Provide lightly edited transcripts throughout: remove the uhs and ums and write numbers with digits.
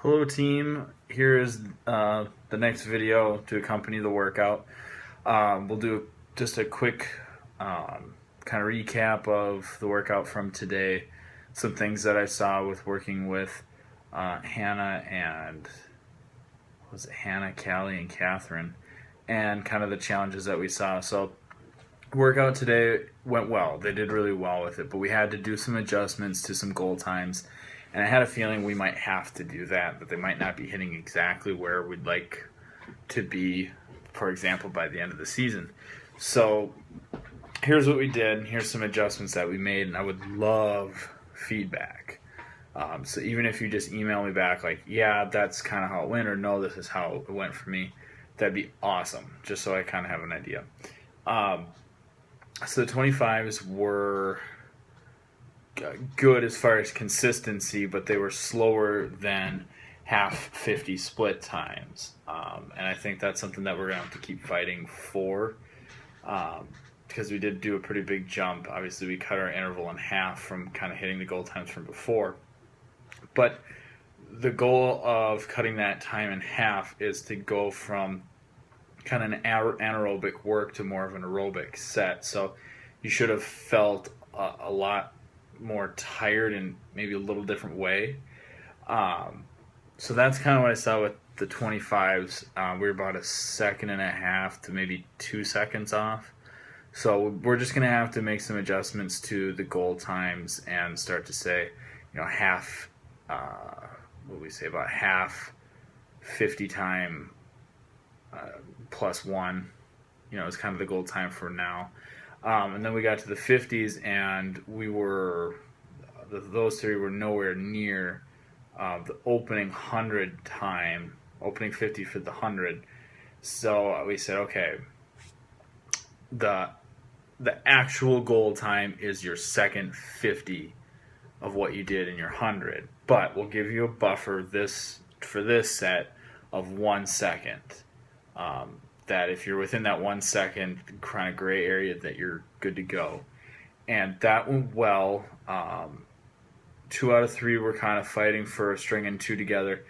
Hello team, here is the next video to accompany the workout. We'll do just a quick kind of recap of the workout from today, some things that I saw with working with Hannah and, was it Hannah, Callie, and Catherine, and kind of the challenges that we saw. So workout today went well. They did really well with it, but we had to do some adjustments to some goal times. And I had a feeling we might have to do that they might not be hitting exactly where we'd like to be, for example, by the end of the season. So here's what we did. Here's some adjustments that we made, and I would love feedback. So even if you just email me back like, yeah, that's kind of how it went, or no, this is how it went for me, that'd be awesome, just so I kind of have an idea. So the 25s were good as far as consistency, but they were slower than half 50 split times. And I think that's something that we're going to have to keep fighting for, because we did do a pretty big jump. Obviously, we cut our interval in half from kind of hitting the goal times from before. But the goal of cutting that time in half is to go from kind of an anaerobic work to more of an aerobic set. So you should have felt a lot more tired in maybe a little different way. So that's kind of what I saw with the 25s. We were about a second and a half to maybe 2 seconds off. So we're just going to have to make some adjustments to the goal times and start to say, half, what we say, about half 50 time plus one, is kind of the goal time for now. And then we got to the 50s, and those three were nowhere near the opening 100 time, opening 50 for the 100. So we said, okay, the actual goal time is your second 50 of what you did in your 100, but we'll give you a buffer for this set of 1 second. That if you're within that 1 second kind of gray area, that you're good to go. And that went well. 2 out of 3 were kind of fighting for stringing 2 together,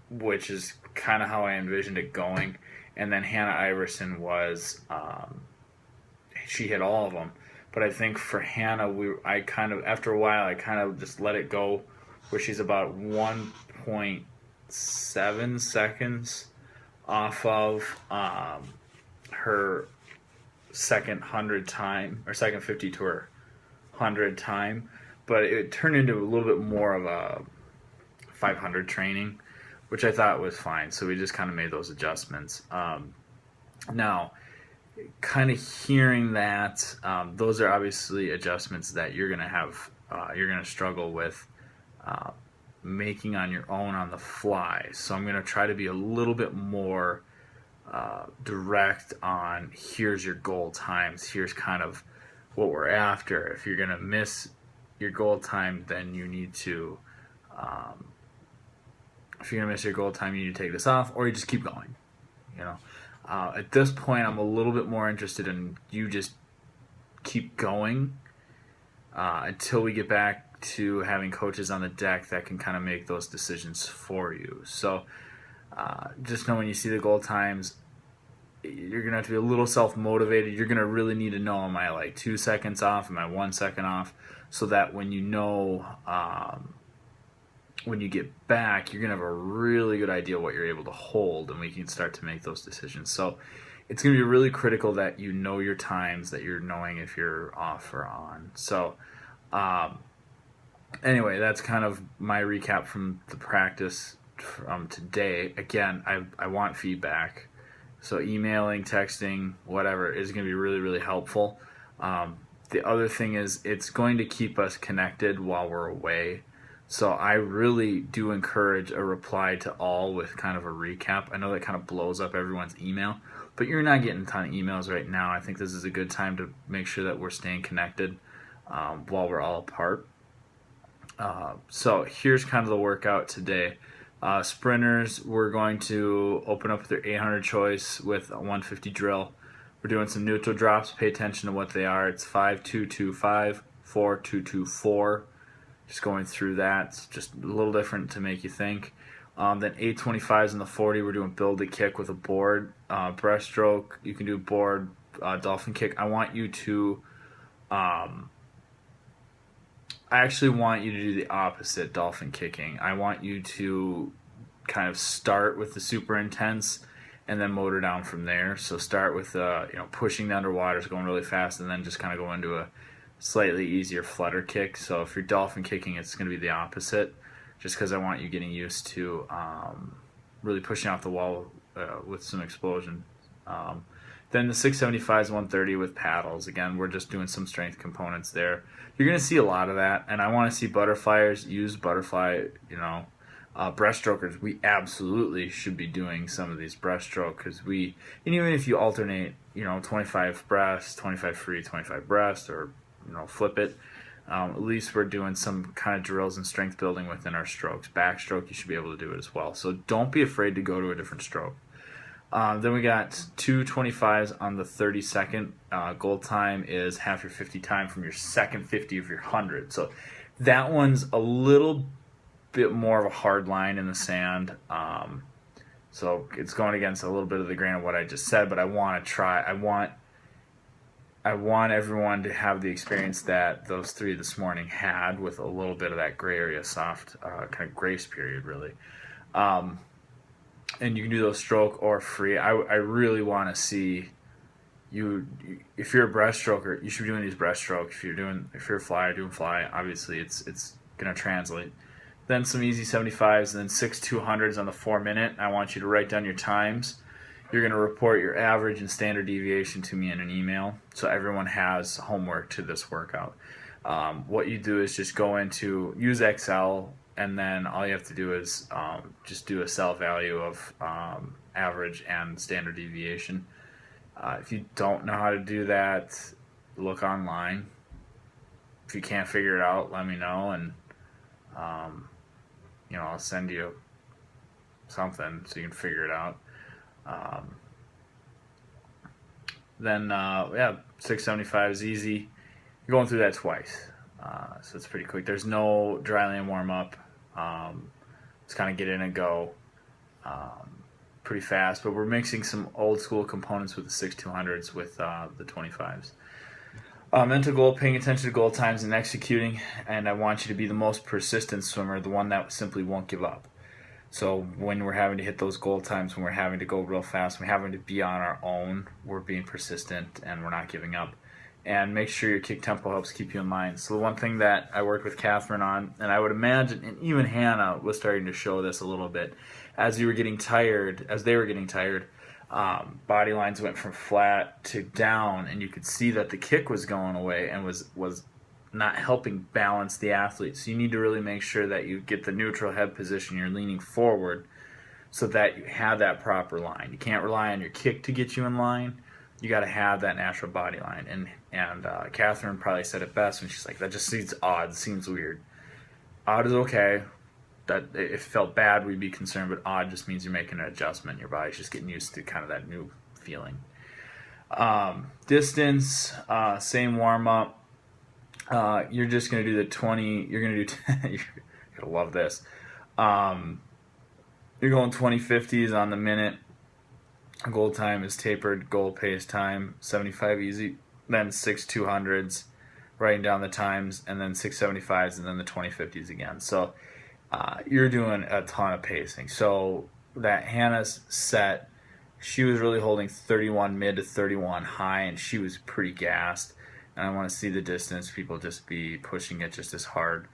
which is kind of how I envisioned it going. And then Hannah Iverson was, she hit all of them. But I think for Hannah, after a while, I kind of just let it go, where she's about 1.7 seconds off of her second 100 time, or second 50 to her 100 time, but it turned into a little bit more of a 500 training, which I thought was fine. So we just kind of made those adjustments. Now, kind of hearing that, those are obviously adjustments that you're going to have, you're going to struggle with making on your own on the fly. So I'm going to try to be a little bit more direct on, here's your goal times, here's kind of what we're after. If you're going to miss your goal time, then you need to, if you're going to miss your goal time, you need to take this off, or you just keep going. At this point, I'm a little bit more interested in you just keep going until we get back to having coaches on the deck that can kind of make those decisions for you. So just know when you see the goal times, you're going to have to be a little self-motivated. You're going to really need to know, am I like 2 seconds off? Am I 1 second off? So that when when you get back, you're going to have a really good idea what you're able to hold, and we can start to make those decisions. So it's going to be really critical that you know your times, that you're knowing if you're off or on. So anyway, that's kind of my recap from the practice today. Again, I want feedback. So emailing, texting, whatever is going to be really, really helpful. The other thing is, it's going to keep us connected while we're away. So I really do encourage a reply to all with kind of a recap. I know that kind of blows up everyone's email, but you're not getting a ton of emails right now. I think this is a good time to make sure that we're staying connected while we're all apart. So here's kind of the workout today. Sprinters, we're going to open up with their 800 choice with a 150 drill. We're doing some neutral drops. Pay attention to what they are. It's 5-2-2-5, 4-2-2-4, just going through that. It's just a little different to make you think. Then 825s in the 40, we're doing build a kick with a board. Breaststroke, you can do board, dolphin kick. I want you to, I actually want you to do the opposite dolphin kicking. I want you to kind of start with the super intense and then motor down from there. So start with pushing the underwaters, going really fast, and then just kind of go into a slightly easier flutter kick. So if you're dolphin kicking, it's going to be the opposite, just because I want you getting used to really pushing off the wall with some explosion. Then the 675s, 130 with paddles. Again, we're just doing some strength components there. You're going to see a lot of that, and I want to see butterflyers use butterfly, breaststrokers. We absolutely should be doing some of these breaststroke, because and even if you alternate, 25 breast, 25 free, 25 breast, or flip it, at least we're doing some kind of drills and strength building within our strokes. Backstroke, you should be able to do it as well. So don't be afraid to go to a different stroke. Then we got 225s on the 30-second. Goal time is half your 50 time from your second 50 of your 100. So that one's a little bit more of a hard line in the sand. So it's going against a little bit of the grain of what I just said, but I want to try. I want everyone to have the experience that those three this morning had, with a little bit of that gray area, soft kind of grace period, really. And you can do those stroke or free. I really want to see you. If you're a breaststroker, you should be doing these breaststrokes. If you're a flyer, doing fly. Obviously, it's gonna translate. Then some easy 75s, and then 6 200s on the 4 minute. I want you to write down your times. You're going to report your average and standard deviation to me in an email, so everyone has homework to this workout. What you do is just use Excel, and then all you have to do is just do a cell value of average and standard deviation. If you don't know how to do that, look online. If you can't figure it out, let me know, and I'll send you something so you can figure it out. Then 675 is easy. You're going through that twice, so it's pretty quick. There's no dry land warm up. It's kind of get in and go pretty fast, but we're mixing some old school components with the 6 200s with the 25s. Mental goal, paying attention to goal times and executing, and I want you to be the most persistent swimmer, the one that simply won't give up. So when we're having to hit those goal times, when we're having to go real fast, when we're having to be on our own, we're being persistent and we're not giving up. And make sure your kick tempo helps keep you in line. So the one thing that I worked with Catherine on, and I would imagine, and even Hannah was starting to show this a little bit, as they were getting tired, body lines went from flat to down, and you could see that the kick was going away and was not helping balance the athlete. So you need to really make sure that you get the neutral head position, you're leaning forward, so that you have that proper line. You can't rely on your kick to get you in line. You got to have that natural body line. And Catherine probably said it best when she's like, that just seems odd, seems weird. Odd is okay. That if it felt bad, we'd be concerned, but odd just means you're making an adjustment. Your body's just getting used to kind of that new feeling. Distance, same warm-up. You're just going to do the 20, you're going to do, you're going to love this. You're going 20/50s on the minute. Goal time is tapered, goal pace time, 75 easy, then 6 200s, writing down the times, and then 675s, and then the 20/50s again. So you're doing a ton of pacing. So that Hannah's set, she was really holding 31 mid to 31 high, and she was pretty gassed. And I want to see the distance, people just be pushing it just as hard.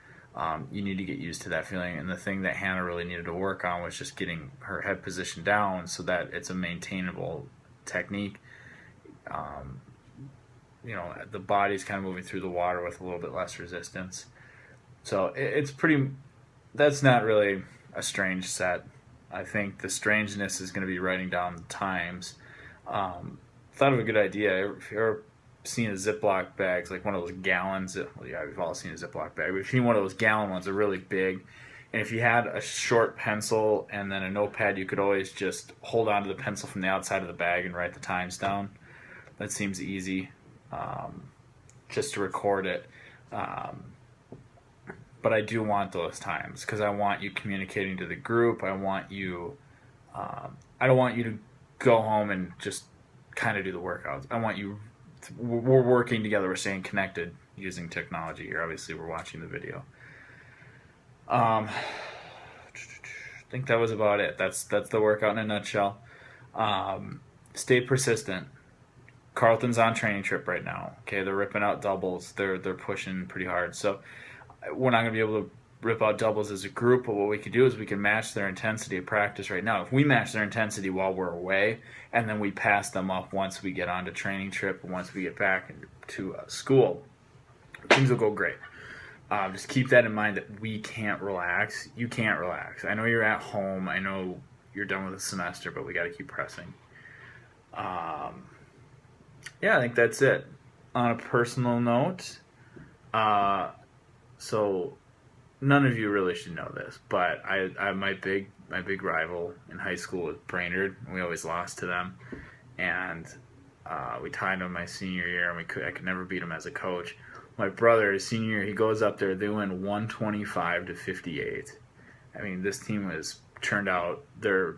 You need to get used to that feeling. And the thing that Hannah really needed to work on was just getting her head position down so that it's a maintainable technique. The body's kind of moving through the water with a little bit less resistance. So that's not really a strange set. I think the strangeness is going to be writing down the times. Thought of a good idea. If you're seen a Ziploc bags, like one of those gallons. Well, yeah, we've all seen a Ziploc bag. But if you need one of those gallon ones, they're really big. And if you had a short pencil and then a notepad, you could always just hold onto the pencil from the outside of the bag and write the times down. That seems easy, just to record it. but I do want those times because I want you communicating to the group. I want you. I don't want you to go home and just kind of do the workouts. I want you. We're working together. We're staying connected using technology here. Obviously, we're watching the video. I think that was about it. That's the workout in a nutshell. Stay persistent. Carleton's on training trip right now. Okay, they're ripping out doubles. They're pushing pretty hard. So we're not gonna be able to rip out doubles as a group. But what we can do is we can match their intensity of practice right now. If we match their intensity while we're away, and then we pass them up once we get on to training trip and once we get back to school, things will go great. Just keep that in mind that we can't relax. You can't relax. I know you're at home. I know you're done with the semester, but we got to keep pressing. Yeah, I think that's it. On a personal note, so none of you really should know this, but I my big rival in high school was Brainerd. We always lost to them, and we tied them my senior year, and I could never beat them as a coach. My brother, his senior year, he goes up there. They win 125-58. I mean, this team was turned out. They're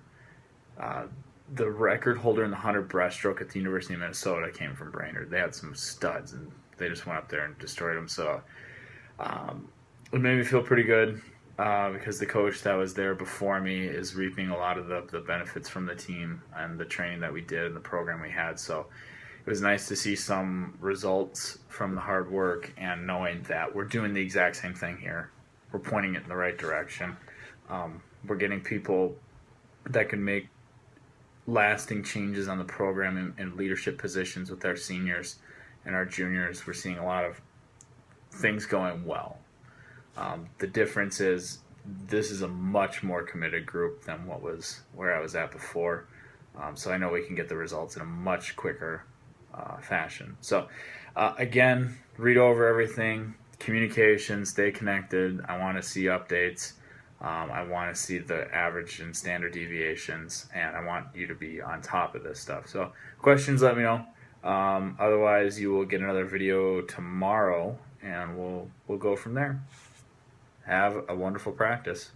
the record holder in the 100 breaststroke at the University of Minnesota came from Brainerd. They had some studs, and they just went up there and destroyed them. So it made me feel pretty good because the coach that was there before me is reaping a lot of the benefits from the team and the training that we did and the program we had. So it was nice to see some results from the hard work and knowing that we're doing the exact same thing here. We're pointing it in the right direction. We're getting people that can make lasting changes on the program in leadership positions with our seniors and our juniors. We're seeing a lot of things going well. The difference is this is a much more committed group than where I was at before. So I know we can get the results in a much quicker fashion. So again, read over everything, communication, stay connected. I want to see updates. I want to see the average and standard deviations, and I want you to be on top of this stuff. So questions, let me know. Otherwise, you will get another video tomorrow, and we'll go from there. Have a wonderful practice.